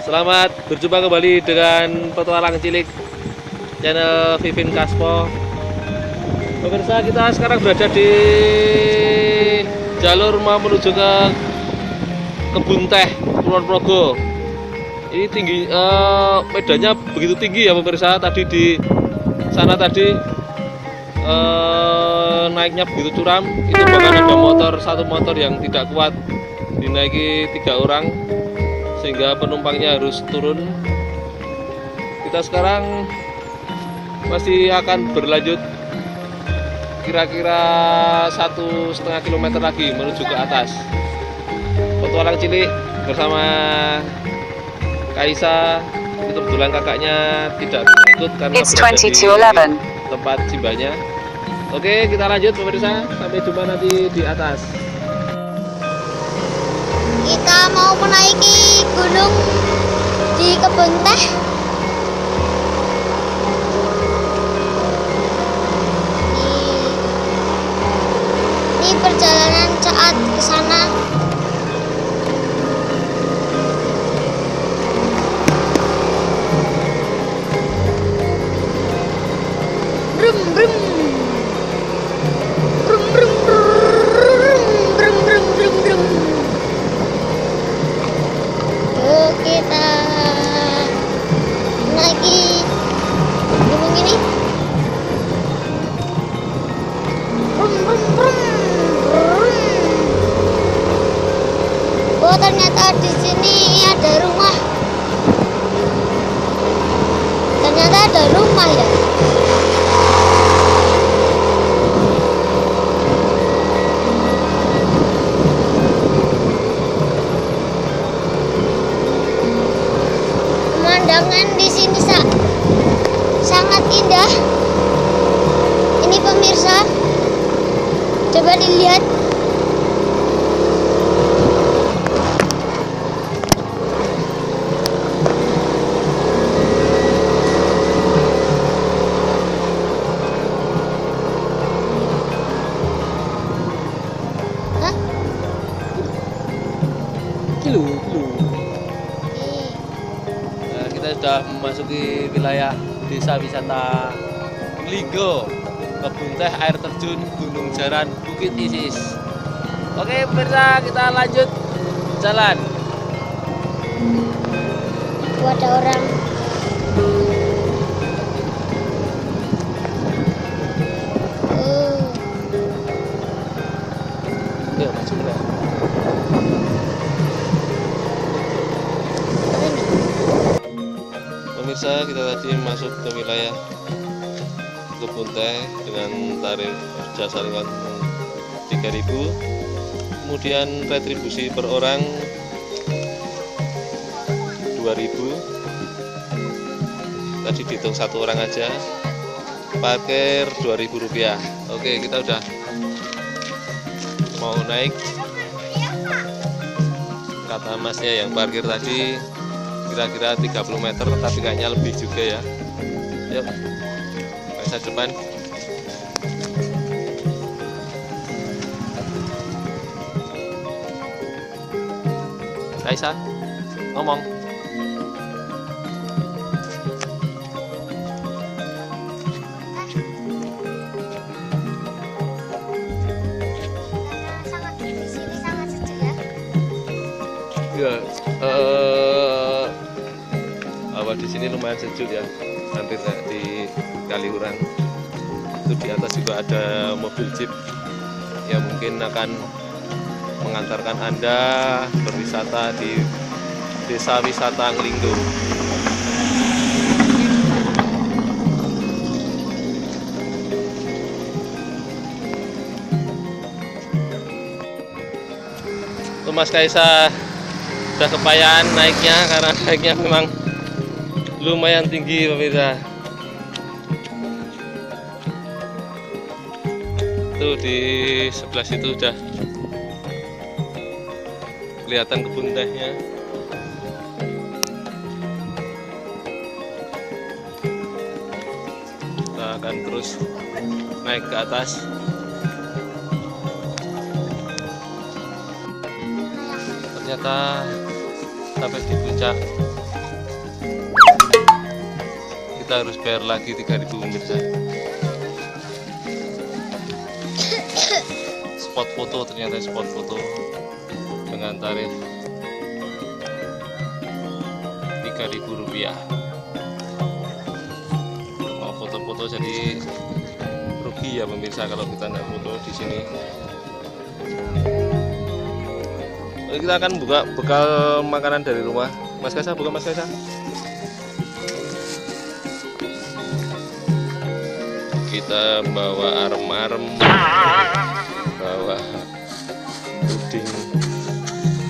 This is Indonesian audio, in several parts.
Selamat berjumpa kembali dengan petualang cilik channel Vivin Kaspo. Pemirsa, kita sekarang berada di jalur mau menuju ke kebun teh Kulon Progo. Ini tinggi, medannya begitu tinggi ya pemirsa. Tadi di sana naiknya begitu curam. Itu bahkan ada satu motor yang tidak kuat dinaiki 3 orang, sehingga penumpangnya harus turun. Kita sekarang masih akan berlanjut kira-kira 1,5 km lagi menuju ke atas. Petualang cilik bersama Kaisa. Itu kebetulan kakaknya tidak ikut karena berada di tempat simbahnya. Oke, kita lanjut pemirsa, sampai jumpa nanti di atas. Kita mau menaiki gunung di kebun teh. Ini perjalanan saat ke sana. Brum brum. Brum brum brum brum brum brum brum. Yuk kita naiki gunung ini. Brum brum brum. Oh, ternyata di sini ada rumah. Ternyata ada rumah ya. Pemandangan di sini sangat indah. Ini pemirsa, coba dilihat. Nah, kita sudah memasuki wilayah desa wisata Linggo, kebun teh, air terjun, Gunung Jaran, Bukit Isis. Oke pemirsa, kita lanjut jalan. Ada orang. Yuk, maju bro. Pemirsa, kita tadi masuk ke wilayah kebun teh dengan tarif jasa lewat 3.000, kemudian retribusi per orang 2.000. Tadi dihitung satu orang aja, parkir Rp2.000. Oke, kita udah mau naik. Kata masnya yang parkir tadi kira-kira 30 meter, tapi kayaknya lebih juga ya. Yuk, Kaisa depan. Kaisa, ngomong. Di sini sangat sejuk ya. Ya, di sini lumayan sejuk ya, hampir kayak di Kaliurang. Itu di atas juga ada mobil jeep yang mungkin akan mengantarkan Anda berwisata di desa wisata Nglinggo. Tuh Mas Kaisa udah kepayahan naiknya, karena naiknya memang lumayan tinggi pemirsa. Tuh di sebelah situ udah kelihatan kebun tehnya. Kita akan terus naik ke atas. Ternyata sampai di puncak kita harus bayar lagi 3.000 pemirsa. Spot foto, ternyata spot foto dengan tarif Rp3.000. Mau foto-foto jadi rugi ya pemirsa kalau kita nggak foto di sini. Lalu kita akan buka bekal makanan dari rumah. Mas Kaisa, buka Mas Kaisa. Kita bawa arem-arem, bawa puding,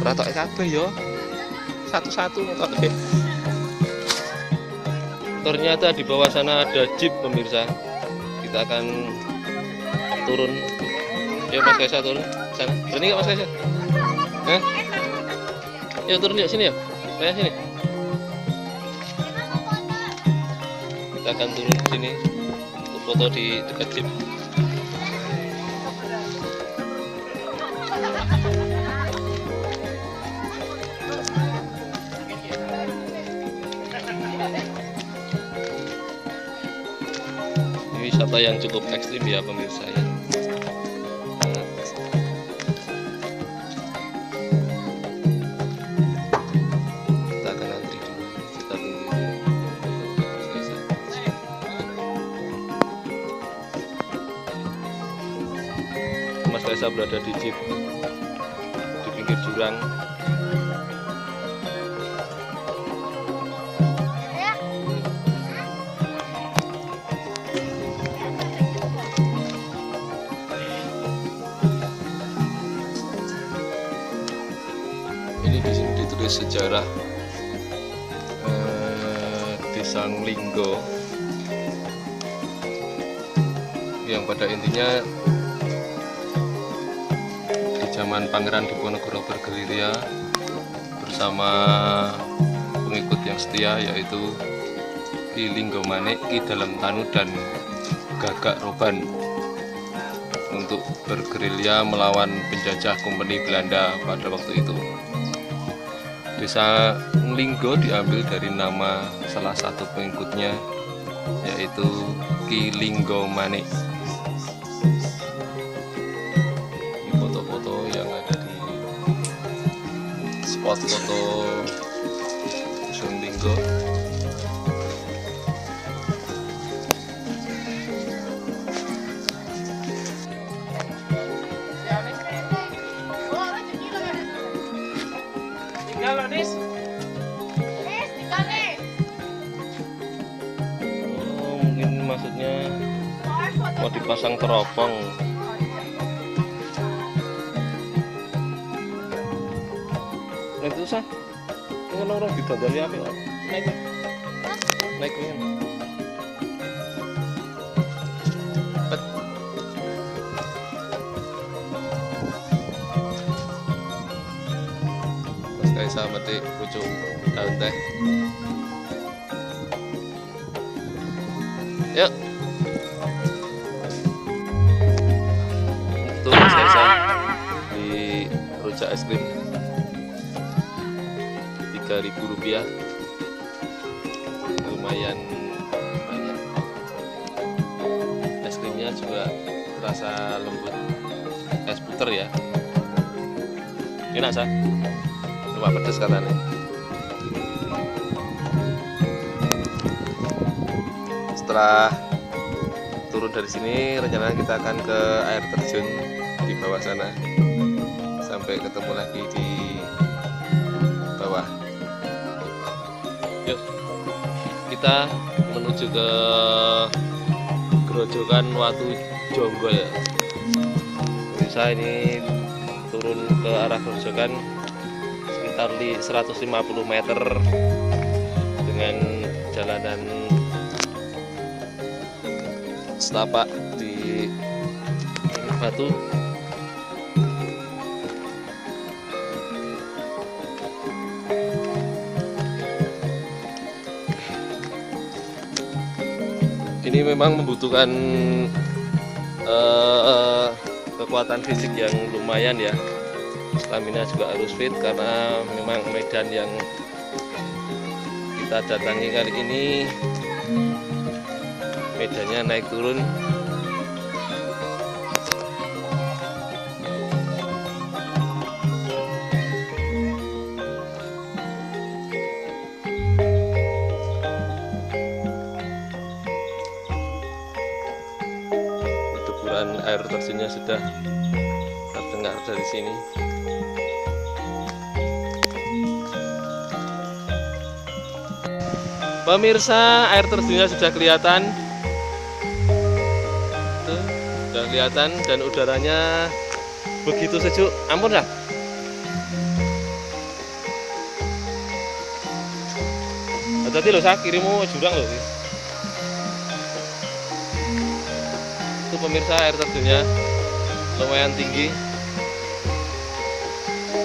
ratok kabeh yo, satu-satu ratok. Ternyata di bawah sana ada jeep pemirsa. Kita akan turun. Ya Mas Kaisa turun sana. Berani nggak Mas Kaisa? Hah? Ya turun yuk sini ya. Saya sini. Kita akan turun sini untuk foto di dekat jeep. Ini wisata yang cukup ekstrim ya pemirsa ya. Kita akan antri dulu, kita tunggu Mas Kaisa berada di jeep di pinggir jurang. Ini di sini ditulis sejarah Desa Nglinggo, yang pada intinya di zaman Pangeran Diponegoro bergerilya bersama pengikut yang setia, yaitu Ki Linggomanik, Ki Dalem Tanu dan Gagak Roban, untuk bergerilya melawan penjajah Kompeni Belanda pada waktu itu. Desa Nglinggo diambil dari nama salah satu pengikutnya, yaitu Ki Linggomanik. Ini foto-foto yang ada di spot foto Dusun Nglinggo. Oh, mungkin maksudnya mau dipasang teropong. Nah itu sah, ini orang didandani apa? Naik, naik ini. Mas Kaisa metik pucuk daun teh. Yuk. Untuk Mas Kaisa di rujak es krim Rp3.000. Lumayan banyak. Es krimnya juga terasa lembut, es puter ya. Enak sah, cuma pedes katanya. Setelah turun dari sini, rencananya kita akan ke air terjun di bawah sana sampai ketemu lagi di bawah. Yuk, kita menuju ke Grojogan Watu Jonggol. Bisa ini turun ke arah Grojogan sekitar 150 meter dengan jalanan setapak di batu. Ini memang membutuhkan kekuatan fisik yang lumayan ya. Stamina juga harus fit karena memang medan yang kita datangi kali ini Medannya naik turun. Deburan air terjunnya sudah terdengar dari sini. Pemirsa, air terjunnya sudah kelihatan. Tuh, sudah kelihatan dan udaranya begitu sejuk. Ampun dah. Hati-hati loh, saya kirimu jurang loh. Itu pemirsa, air terjunnya lumayan tinggi.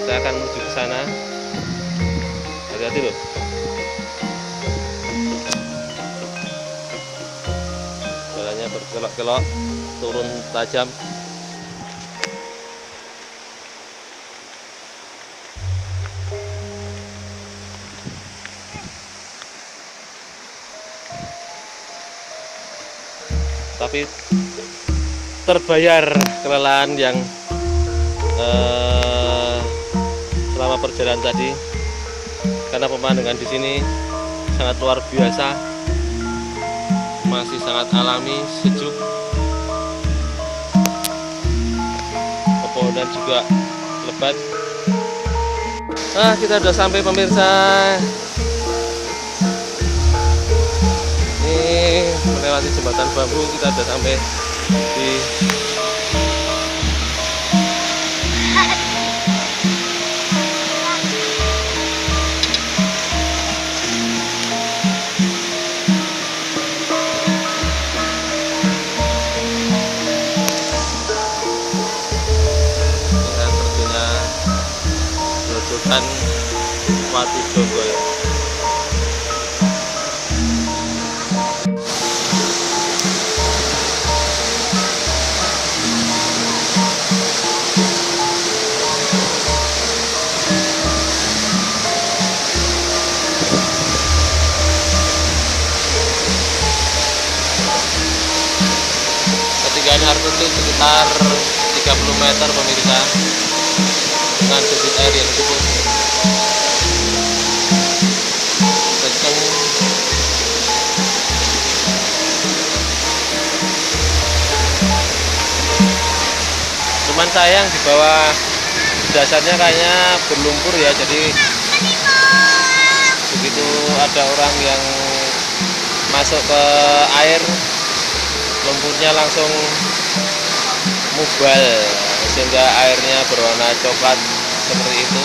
Saya akan menuju ke sana. Hati-hati loh. Jalannya berkelok-kelok, turun tajam. Tapi terbayar kelelahan yang selama perjalanan tadi, karena pemandangan di sini sangat luar biasa, masih sangat alami, sejuk, pepohonan juga lebat. Kita sudah sampai pemirsa. Ini melewati jembatan bambu, kita sudah sampai di dengan terjunnya Grojogan Watu Jonggol. Ketinggian air terjun sekitar 30 meter pemirsa, dengan debit air yang cukup kencang. Cuman sayang di bawah dasarnya kayaknya berlumpur ya, jadi begitu ada orang yang masuk ke air, lumpurnya langsung mubal sehingga airnya berwarna coklat seperti itu.